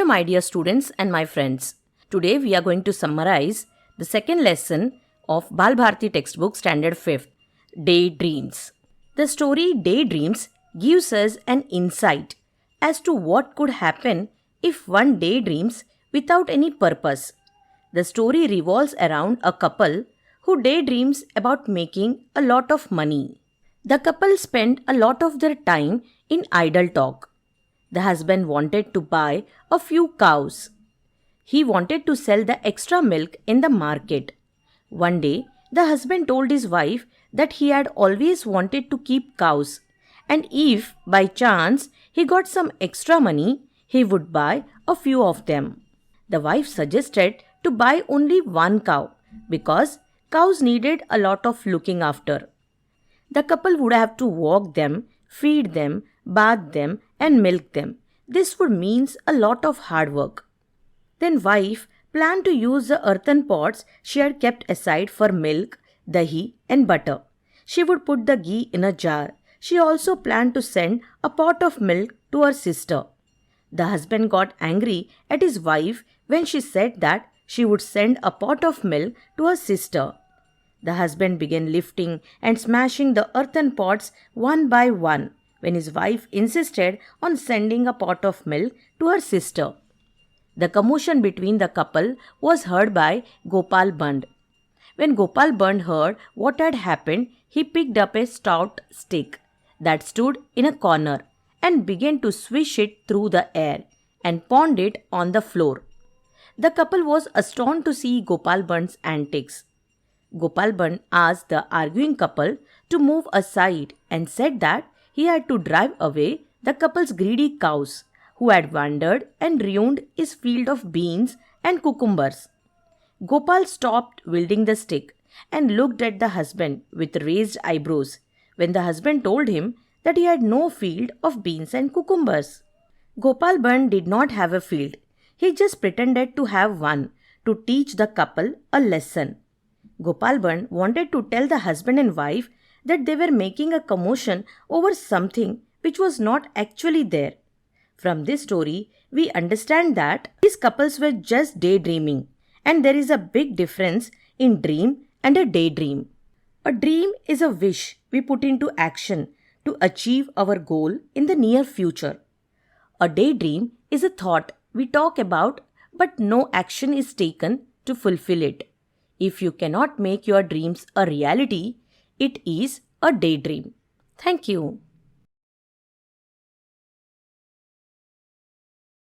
Hello my dear students and my friends. Today we are going to summarize the second lesson of Bal Bharati textbook standard 5th, Daydreams. The story Daydreams gives us an insight as to what could happen if one daydreams without any purpose. The story revolves around a couple who daydreams about making a lot of money. The couple spent a lot of their time in idle talk. The husband wanted to buy a few cows. He wanted to sell the extra milk in the market. One day, the husband told his wife that he had always wanted to keep cows, and if by chance he got some extra money, he would buy a few of them. The wife suggested to buy only one cow because cows needed a lot of looking after. The couple would have to walk them, feed them, bath them and milk them. This would mean a lot of hard work. Then wife planned to use the earthen pots she had kept aside for milk, dahi and butter. She would put the ghee in a jar. She also planned to send a pot of milk to her sister. The husband got angry at his wife when she said that she would send a pot of milk to her sister. The husband began lifting and smashing the earthen pots one by one when his wife insisted on sending a pot of milk to her sister. The commotion between the couple was heard by Gopal Band. When Gopal Band heard what had happened, he picked up a stout stick that stood in a corner and began to swish it through the air and pound it on the floor. The couple was astonished to see Gopal Band's antics. Gopal Band asked the arguing couple to move aside and said that he had to drive away the couple's greedy cows who had wandered and ruined his field of beans and cucumbers. Gopal stopped wielding the stick and looked at the husband with raised eyebrows when the husband told him that he had no field of beans and cucumbers. Gopal Band did not have a field. He just pretended to have one to teach the couple a lesson. Gopal Band wanted to tell the husband and wife that they were making a commotion over something which was not actually there. From this story, we understand that these couples were just daydreaming, and there is a big difference in dream and a daydream. A dream is a wish we put into action to achieve our goal in the near future. A daydream is a thought we talk about but no action is taken to fulfill it. If you cannot make your dreams a reality, it is a daydream. Thank you.